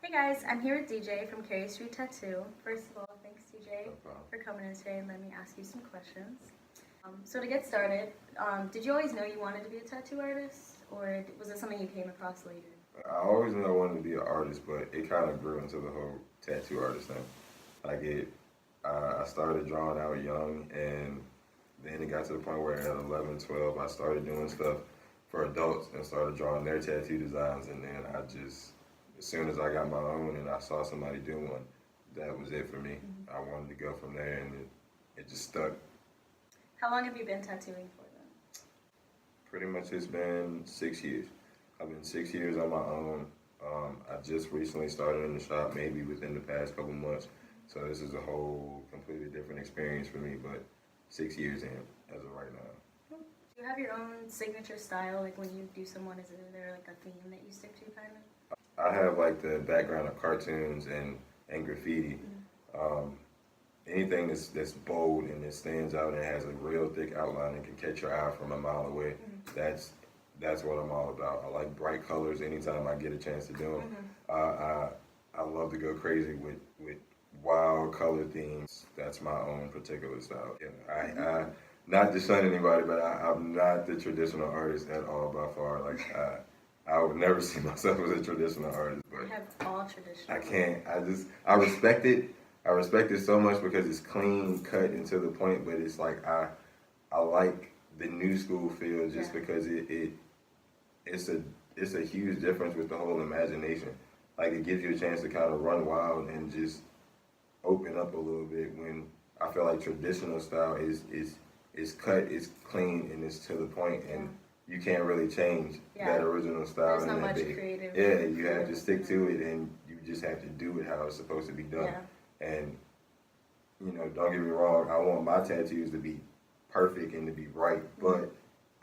Hey guys, I'm here with DJ from Cary St Tattoo. First of all, thanks DJ No problem. for coming in today and let me ask you some questions. So to get started, did you always know you wanted to be a tattoo artist, or was it something you came across later? I always knew I wanted to be an artist, but it kind of grew into the whole tattoo artist thing. Like I started drawing out young, and then it got to the point where at 11, 12, I started doing stuff for adults and started drawing their tattoo designs. And then as soon as I got my own and I saw somebody do one, that was it for me. I wanted to go from there, and it just stuck. How long have you been tattooing for then? Pretty much it's been 6 years. I've been 6 years on my own. I just recently started in the shop, maybe within the past couple months. So this is a whole completely different experience for me, but 6 years in as of right now. Do you have your own signature style? Like when you do someone, is there like a theme that you stick to kind of? I have like the background of cartoons and graffiti. Anything that's bold and that stands out and has a real thick outline and can catch your eye from a mile away, that's what I'm all about. I like bright colors anytime I get a chance to do them. I love to go crazy with wild color themes. That's my own particular style. I not to shun anybody, but I'm not the traditional artist at all by far. Like I would never see myself as a traditional artist, but You have all traditional. I can't. I respect it. I respect it so much because it's clean cut and to the point, but it's like I like the new school feel just because it's a huge difference with the whole imagination. Like it gives you a chance to kind of run wild and just open up a little bit when I feel like traditional style is cut, it's clean, and it's to the point, and you can't really change that original style. There's not in that much big. creative. Yeah, you have to stick to it, and you just have to do it how it's supposed to be done. Yeah. And don't get me wrong, I want my tattoos to be perfect and to be right, but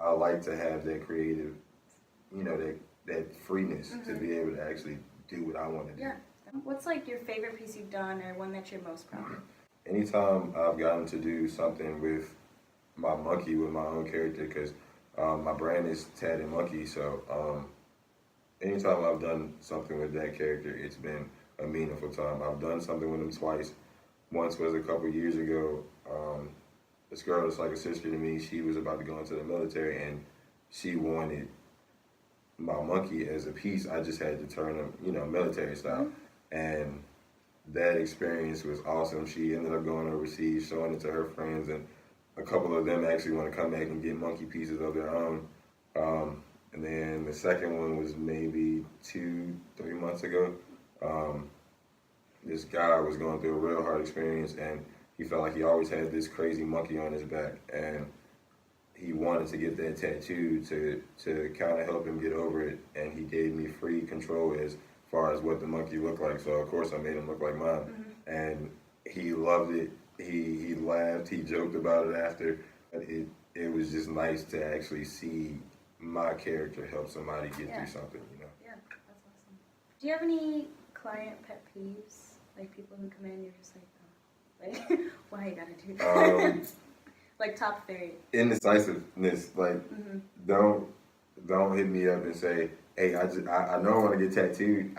I like to have that creative, that freeness to be able to actually do what I want to do. Yeah. What's like your favorite piece you've done, or one that you're most proud of? Anytime I've gotten to do something with my monkey, with my own character, because my brand is Tatted Monkey, so anytime I've done something with that character, it's been a meaningful time. I've done something with him twice. Once was a couple years ago. This girl that's like a sister to me, she was about to go into the military, and she wanted my monkey as a piece. I just had to turn him, military style. And that experience was awesome. She ended up going overseas, showing it to her friends, and a couple of them actually want to come back and get monkey pieces of their own. And then the second one was maybe 2-3 months ago. This guy was going through a real hard experience, and he felt like he always had this crazy monkey on his back, and he wanted to get that tattoo to kind of help him get over it, and he gave me free control as far as what the monkey looked like. So of course I made him look like mine, and he loved it. He laughed, he joked about it after. It was just nice to actually see my character help somebody get through something, Yeah, that's awesome. Do you have any client pet peeves? Like people who come in, you're just like, oh, like why you gotta do that? Like top 3. Indecisiveness, like don't hit me up and say, hey, I know I want to get tattooed,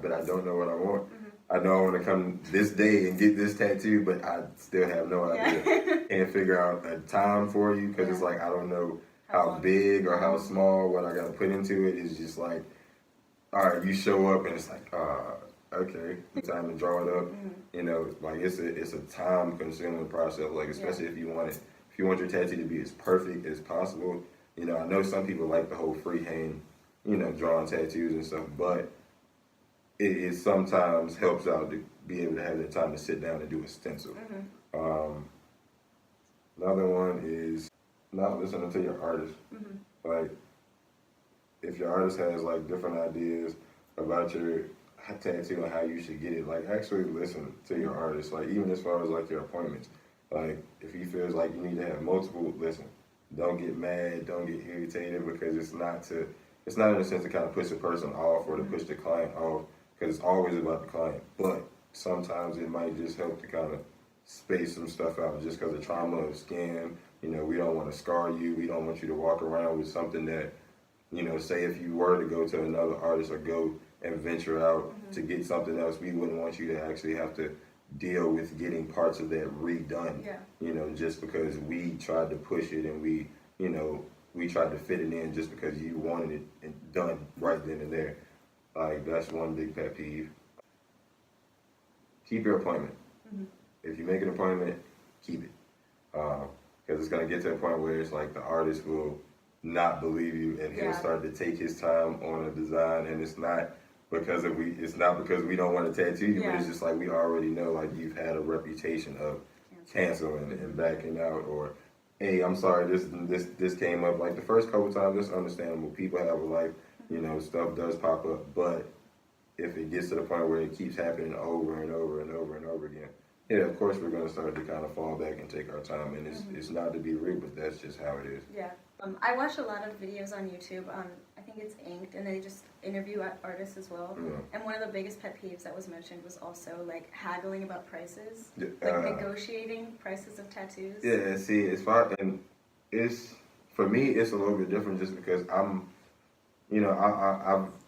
but I don't know what I want. I know I want to come this day and get this tattoo, but I still have no idea. Can't figure out a time for you because it's like I don't know how big or how small what I got to put into it. It's just like, all right, you show up and it's like, okay, time to draw it up. Like it's a time consuming process. Like especially if you want your tattoo to be as perfect as possible. I know some people like the whole freehand, drawing tattoos and stuff, but it sometimes helps out to be able to have that time to sit down and do a stencil. Another one is not listening to your artist. Like if your artist has like different ideas about your tattoo and how you should get it, like actually listen to your artist. Like even as far as like your appointments, like if he feels like you need to have multiple, listen. Don't get mad, don't get irritated, because it's not in a sense to kind of push the person off or to push the client off, because it's always about the client. But sometimes it might just help to kind of space some stuff out just because of trauma of skin. We don't want to scar you. We don't want you to walk around with something that, say if you were to go to another artist or go and venture out to get something else. We wouldn't want you to actually have to deal with getting parts of that redone. Yeah. You know, just because we tried to push it and we, you know, we tried to fit it in just because you wanted it done right then and there. Like, that's one big pet peeve. Keep your appointment. If you make an appointment, keep it. Because it's going to get to a point where it's like the artist will not believe you and he'll start to take his time on a design, and it's not because we don't want to tattoo you, but it's just like we already know, like, you've had a reputation of canceling and backing out, or hey, I'm sorry, this came up. Like the first couple times, it's understandable. People have a life, you know, stuff does pop up, but if it gets to the point where it keeps happening over and over and over and over again, yeah, of course we're going to start to kind of fall back and take our time, and it's not to be rude, but that's just how it is. Yeah. I watch a lot of videos on YouTube on, I think it's Inked, and they just interview artists as well. And one of the biggest pet peeves that was mentioned was also like haggling about prices, like negotiating prices of tattoos. Yeah, see, for me, it's a little bit different just because I've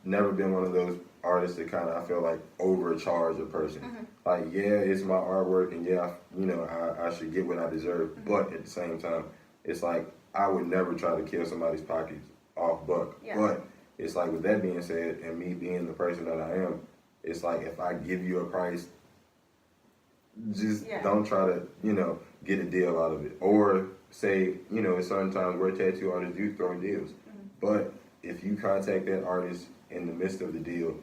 never been one of those artists that kind of, I feel like, overcharge a person. Like, yeah, it's my artwork, and yeah, I should get what I deserve, but at the same time, it's like, I would never try to kill somebody's pockets off buck. But it's like, with that being said, and me being the person that I am, it's like, if I give you a price, just don't try to, get a deal out of it. Or say, at certain times where tattoo artists do throw deals. But if you contact that artist in the midst of the deal,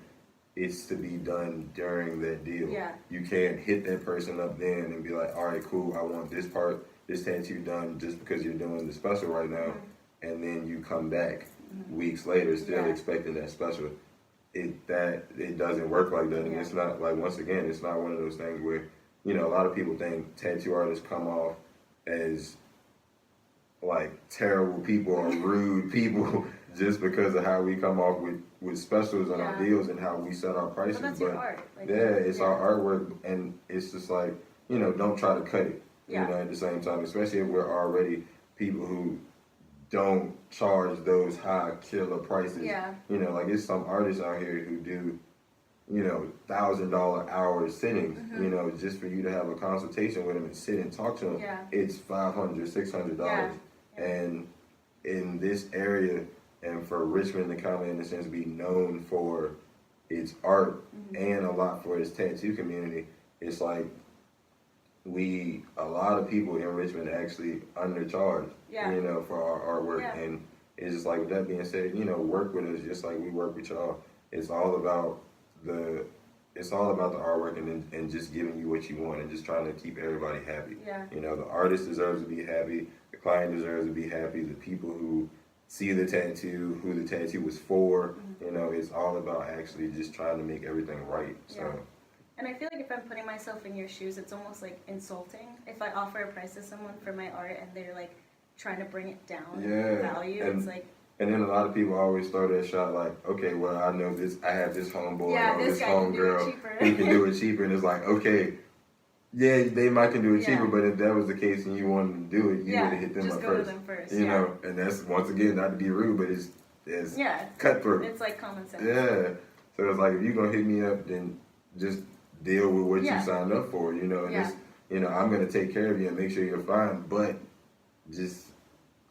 it's to be done during that deal. You can't hit that person up then and be like, all right, cool, I want this tattoo done just because you're doing the special right now, and then you come back weeks later still expecting that special. It doesn't work like that, and it's not, like, once again, it's not one of those things where, a lot of people think tattoo artists come off as like terrible people or rude people just because of how we come off with specials on our deals and how we set our prices. But that's your art. Like, it's our artwork, and it's just like, don't try to cut it. At the same time, especially if we're already people who don't charge those high killer prices. Like, it's some artists out here who do, $1,000 hour sittings, just for you to have a consultation with them and sit and talk to them. It's $500, $600. And in this area, and for Richmond to kind of, in a sense, be known for its art and a lot for its tattoo community, it's like, a lot of people in Richmond actually undercharge, for our artwork. And it's just like, with that being said, work with us just like we work with y'all. It's all about the artwork and just giving you what you want and just trying to keep everybody happy. The artist deserves to be happy, the client deserves to be happy, the people who see the tattoo, who the tattoo was for, it's all about actually just trying to make everything right. So. And I feel like if I'm putting myself in your shoes, it's almost like insulting if I offer a price to someone for my art and they're like trying to bring it down in value. It's like, and then a lot of people always start that shot like, okay, well, I know this, I have this homeboy or this homegirl who can do it cheaper, and it's like, okay, yeah, they might can do it cheaper, but if that was the case and you wanted to do it, you would have hit them up first. To them first. And that's, once again, not to be rude, but it's cutthroat. It's like common sense. Yeah. So it's like, if you're gonna hit me up, then just deal with what you signed up for, and I'm gonna take care of you and make sure you're fine, but just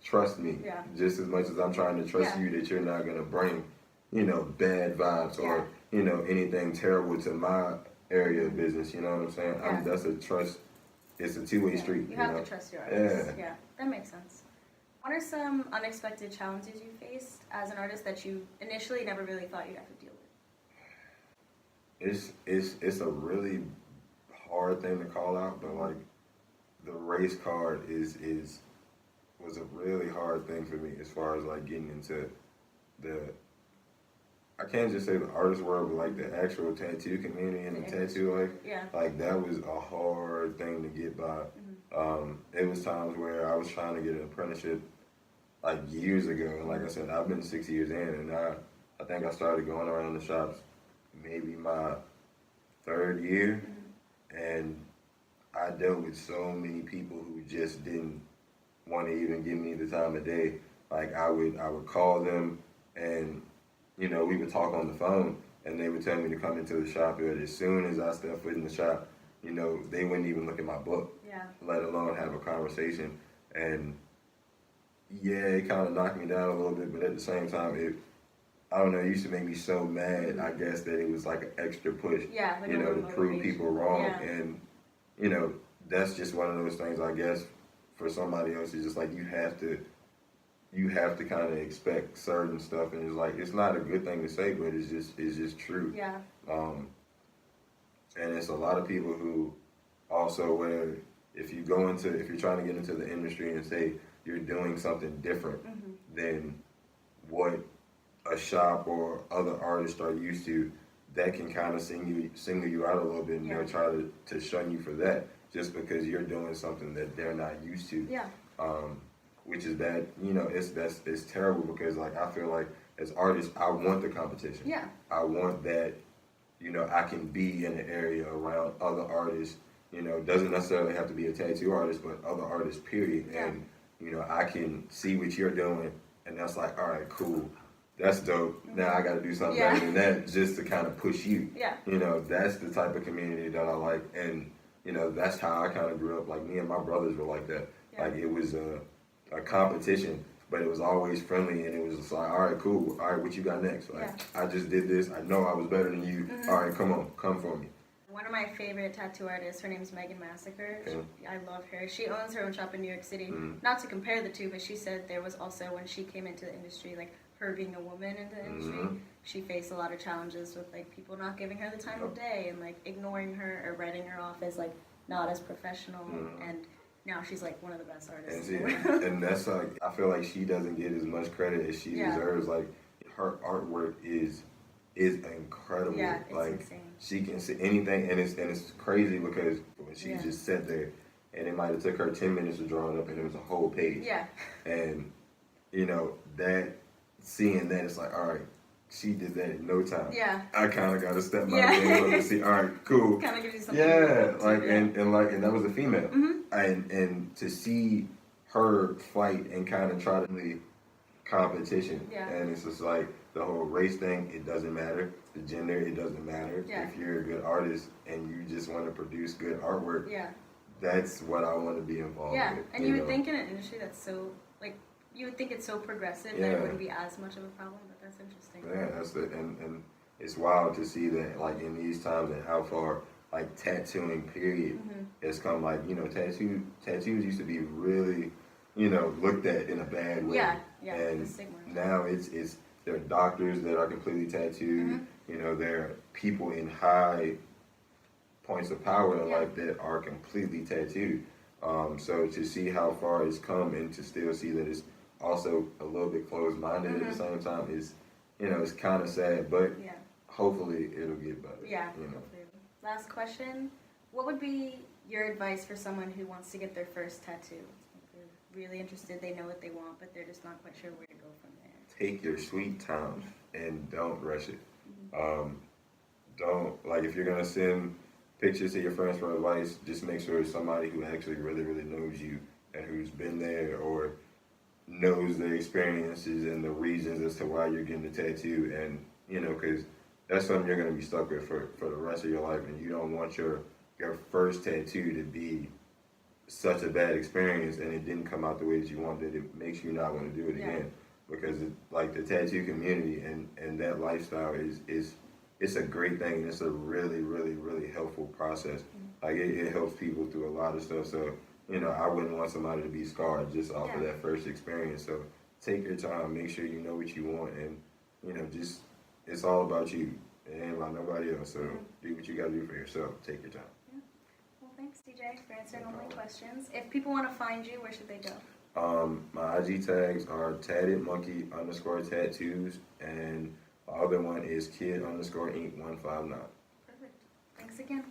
trust me just as much as I'm trying to trust you that you're not gonna bring, bad vibes or, anything terrible to my area of business, you know what I'm saying? That's a trust, it's a two-way street. You have to trust your artist. Yeah, that makes sense. What are some unexpected challenges you faced as an artist that you initially never really thought you'd have to deal with? It's a really hard thing to call out, but like the race card was a really hard thing for me as far as like getting into I can't just say the artist world, but like the actual tattoo community and the tattoo life. Like, that was a hard thing to get by. It was times where I was trying to get an apprenticeship like years ago, and like I said, I've been 6 years in, and I think I started going around the shops maybe my third year, and I dealt with so many people who just didn't want to even give me the time of day. Like, I would call them, and we would talk on the phone, and they would tell me to come into the shop, but as soon as I step foot in the shop, you know, they wouldn't even look at my book, let alone have a conversation. And yeah, it kind of knocked me down a little bit, but at the same time, I don't know, it used to make me so mad, I guess, that it was like an extra push, like you know, to prove people wrong. And, you know, that's just one of those things, I guess, for somebody else, it's just like you have to kind of expect certain stuff, and it's like, it's not a good thing to say, but it's just true. And it's a lot of people who also, where if you're trying to get into the industry and say you're doing something different than what a shop or other artists are used to, that can kind of single you out a little bit, and they'll try to shun you for that, just because you're doing something that they're not used to. Which is bad. You know, it's terrible, because like, I feel like as artists, I want the competition. I want that, you know, I can be in an area around other artists, you know, doesn't necessarily have to be a tattoo artist, but other artists, period. And, you know, I can see what you're doing, and that's like, all right, cool. That's dope. Now I got to do something better than that, just to kind of push you. You know, that's the type of community that I like. And, you know, that's how I kind of grew up. Like, me and my brothers were like that. Like, it was a competition, but it was always friendly, and it was just like, all right, cool. All right, what you got next? Like, I just did this. I know I was better than you. All right, come for me. One of my favorite tattoo artists, her name's Megan Massacre. I love her. She owns her own shop in New York City. Not to compare the two, but she said there was also, when she came into the industry, like, her being a woman into the industry, she faced a lot of challenges with, like, people not giving her the time of day, and, like, ignoring her or writing her off as, like, not as professional. And now she's like one of the best artists in the world. And that's like, I feel like she doesn't get as much credit as she deserves. Like, her artwork is incredible. It's like insane. She can see anything, and it's crazy, because when she just sat there, and it might have took her 10 minutes to draw it up, and it was a whole page. And you know, seeing that, it's like, all right, she did that in no time. I kind of got to step my game up and see, all right, cool. Kind of gives you something to like, and that was a female. And to see her fight and kind of try to the competition. And it's just like, the whole race thing, it doesn't matter. The gender, it doesn't matter. If you're a good artist and you just want to produce good artwork, that's what I want to be involved with. And you would think in an industry that's so, like, you would think it's so progressive that it wouldn't be as much of a problem, but that's interesting. That's it. And it's wild to see that, like, in these times, and how far, like, tattooing, period, has come. Like, you know, tattoos used to be really, you know, looked at in a bad way. And now there are doctors that are completely tattooed. You know, there are people in high points of power in life that are completely tattooed. So to see how far it's come, and to still see that it's also a little bit closed-minded at the same time, is, you know, it's kind of sad, but hopefully it'll get better. You know. Last question. What would be your advice for someone who wants to get their first tattoo? They're really interested, they know what they want, but they're just not quite sure where to go from there. Take your sweet time and don't rush it. Don't, like, if you're going to send pictures to your friends for advice, just make sure it's somebody who actually really, really knows you, and who's been there, or knows the experiences and the reasons as to why you're getting the tattoo. And, you know, because that's something you're going to be stuck with for the rest of your life, and you don't want your first tattoo to be such a bad experience, and it didn't come out the way that you wanted. It makes you not want to do it again, because like, the tattoo community and that lifestyle is it's a great thing, and it's a really, really, really helpful process. Like, it helps people through a lot of stuff. So, you know, I wouldn't want somebody to be scarred just off of that first experience. So take your time, make sure you know what you want, and, you know, just, it's all about you. It ain't about nobody else. So do what you got to do for yourself. Take your time. Well, thanks, DJ, for answering all my questions. If people want to find you, where should they go? My IG tags are tattedmonkey_tattoos, and the other one is kid_ink159. Perfect. Thanks again.